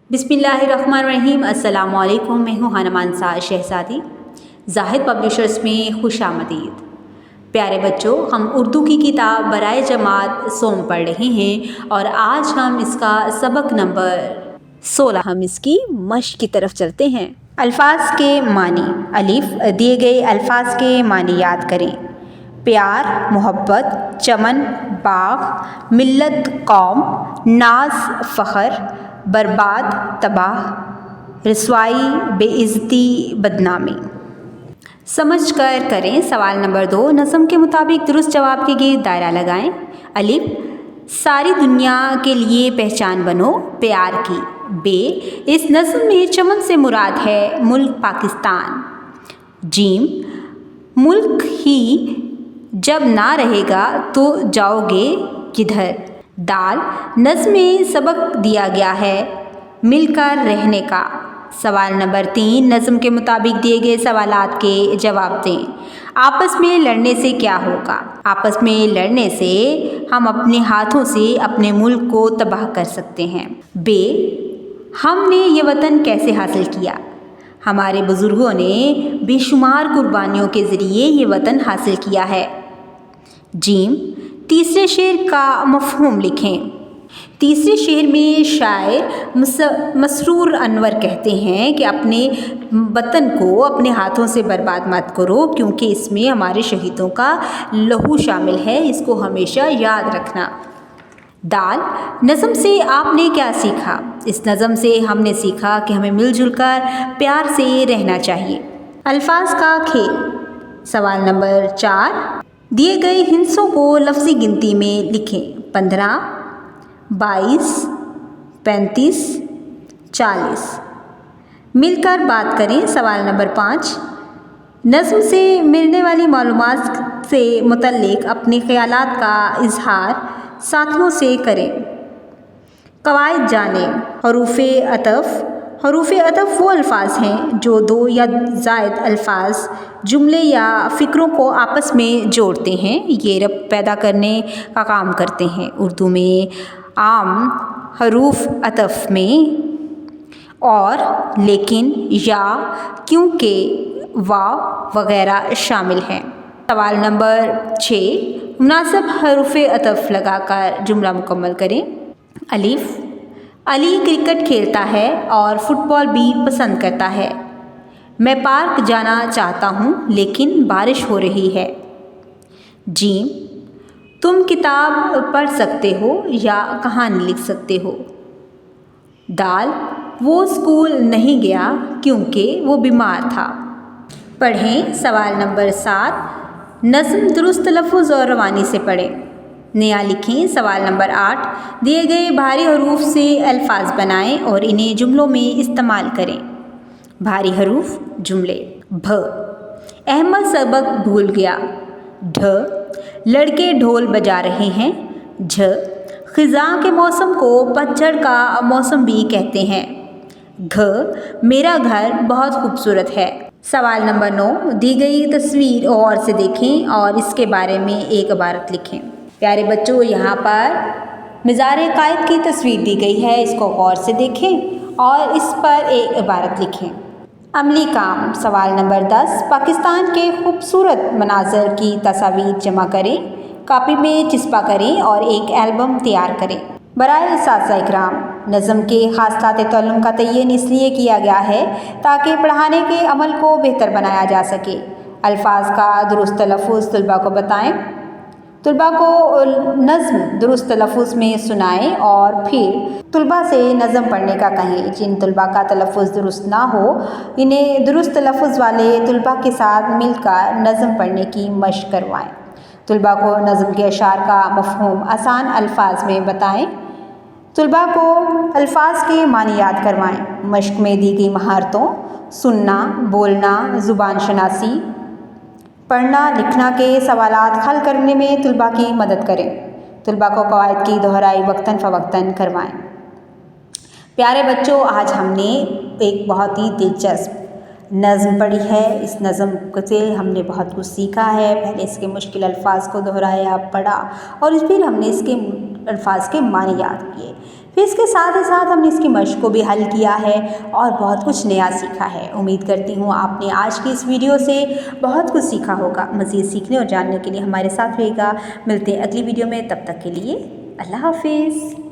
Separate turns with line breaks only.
बिस्मिल्लाहिर्रहमानिर्रहीम। अस्सलामु अलैकुम। मैं हूँ हनमान शहज़ादी। ज़ाहिद पब्लिशर्स में खुशामदीद। प्यारे बच्चों, हम उर्दू की किताब बराए जमात सोम पढ़ रहे हैं और आज हम इसका सबक नंबर 16 हम इसकी मश्क की तरफ चलते हैं। अल्फाज के मानी। अलिफ, दिए गए अल्फाज के मानी याद करें। प्यार, मोहब्बत, चमन, बाग, मिल्लत, कौम, नाज, फ़ख्र, बर्बाद, तबाह, रसवाई, बेइज्जती, बदनामी। समझ कर करें। सवाल नंबर 2, नज़म के मुताबिक दुरुस्त जवाब के गिर्द दायरा लगाएं। अलिफ, सारी दुनिया के लिए पहचान बनो प्यार की। बे, इस नज़म में चमन से मुराद है मुल्क पाकिस्तान। जीम, मुल्क ही जब ना रहेगा तो जाओगे किधर। दाल, नज़्म में सबक दिया गया है मिलकर रहने का। सवाल नंबर 3, नज़म के मुताबिक दिए गए सवालात के जवाब दें। आपस में लड़ने से क्या होगा? आपस में लड़ने से हम अपने हाथों से अपने मुल्क को तबाह कर सकते हैं। बे, हमने ये वतन कैसे हासिल किया? हमारे बुज़ुर्गों ने बेशुमार कुर्बानियों के ज़रिए ये वतन हासिल किया है। जीम, तीसरे शेर का मफ़हूम लिखें। तीसरे शेर में शायर मसरूर अनवर कहते हैं कि अपने वतन को अपने हाथों से बर्बाद मत करो, क्योंकि इसमें हमारे शहीदों का लहू शामिल है, इसको हमेशा याद रखना। दाल, नज़म से आपने क्या सीखा? इस नज़म से हमने सीखा कि हमें मिलजुल कर प्यार से रहना चाहिए। अल्फाज का खेल। सवाल नंबर 4, दिए गए हिस्सों को लफ्ज़ी गिनती में लिखें। 15, 22, 35, 40। मिलकर बात करें। सवाल नंबर 5, नज़्म से मिलने वाली मालूमात से मुतल्लिक़ अपने ख़यालात का इज़हार साथियों से करें। क़वाइद जानें। हरूफ़ अतफ़ वो अल्फाज हैं जो दो या ज़ायद अल्फाज, जुमले या फ़िक्रों को आपस में जोड़ते हैं। ये रब्त पैदा करने का काम करते हैं। उर्दू में आम हरूफ़ अतफ़ में और, लेकिन, या, क्योंकि, वाव वगैरह शामिल हैं। सवाल नंबर 6, मुनासिब हरूफ़ अतफ़ लगाकर जुमला मुकम्मल करें। अलिफ, अली क्रिकेट खेलता है और फुटबॉल भी पसंद करता है। मैं पार्क जाना चाहता हूँ लेकिन बारिश हो रही है। जीम, तुम किताब पढ़ सकते हो या कहानी लिख सकते हो। दाल, वो स्कूल नहीं गया क्योंकि वो बीमार था। पढ़ें। सवाल नंबर 7, नज़्म दुरुस्त लफ्ज़ और रवानी से पढ़ें। नया लिखें। सवाल नंबर 8, दिए गए भारी हरूफ से अल्फाज बनाएं और इन्हें जुमलों में इस्तेमाल करें। भारी हरूफ जुमले। भ, अहमद सबक भूल गया। ढ, लड़के ढोल बजा रहे हैं। झ, ख़िज़ां के मौसम को पतझड़ का मौसम भी कहते हैं। घ, मेरा घर बहुत खूबसूरत है। सवाल नंबर 9, दी गई तस्वीर गौर से देखें और इसके बारे में एक इबारत लिखें। प्यारे बच्चों, यहाँ पर मज़ार कायद की तस्वीर दी गई है, इसको गौर से देखें और इस पर एक इबारत लिखें। अमली काम। सवाल नंबर 10, पाकिस्तान के खूबसूरत मनाज़र की तस्वीर जमा करें, कापी में चिस्पा करें और एक एल्बम तैयार करें। बराए असातिज़ा इकराम, नज़म के ख़ासलात तअल्लुम का तयन इसलिए किया गया है ताकि पढ़ाने के अमल को बेहतर बनाया जा सके। अल्फाज का दुरुस्त तलफ़्फ़ुज़ तलबा को बताएं। तलबा को नज़्म दुरुस्त तलफ़्फ़ुज़ में सुनाएं और फिर तलबा से नज़म पढ़ने का कहें। जिन तलबा का तलफ़्फ़ुज़ दुरुस्त ना हो, इन्हें दुरुस्त तलफ़्फ़ुज़ वाले तलबा के साथ मिलकर नज़म पढ़ने की मशक़ करवाएं। तलबा को नज़म के अशार का मफ़हूम आसान अल्फाज में बताएं। तलबा को अल्फाज के मानी याद करवाएं। मशक़ में दी गई महारतों सुनना, बोलना, ज़ुबान शनासी, पढ़ना, लिखना के सवालात हल करने में तलबा की मदद करें। तलबा को क़वाइद की दोहराई वक्तन फ़वक्तन करवाएं। प्यारे बच्चों, आज हमने एक बहुत ही दिलचस्प नज़्म पढ़ी है। इस नज़्म से हमने बहुत कुछ सीखा है। पहले इसके मुश्किल अल्फाज को दोहराया, पढ़ा और फिर हमने इसके अल्फाज के मानी याद किए। پھر اس کے ساتھ ہی ساتھ ہم نے اس کی مشق کو بھی حل کیا ہے اور بہت کچھ نیا سیکھا ہے۔ امید کرتی ہوں آپ نے آج کی اس ویڈیو سے بہت کچھ سیکھا ہوگا۔ مزید سیکھنے اور جاننے کے لیے ہمارے ساتھ رہے گا۔ ملتے ہیں اگلی ویڈیو میں، تب تک کے لیے اللہ حافظ۔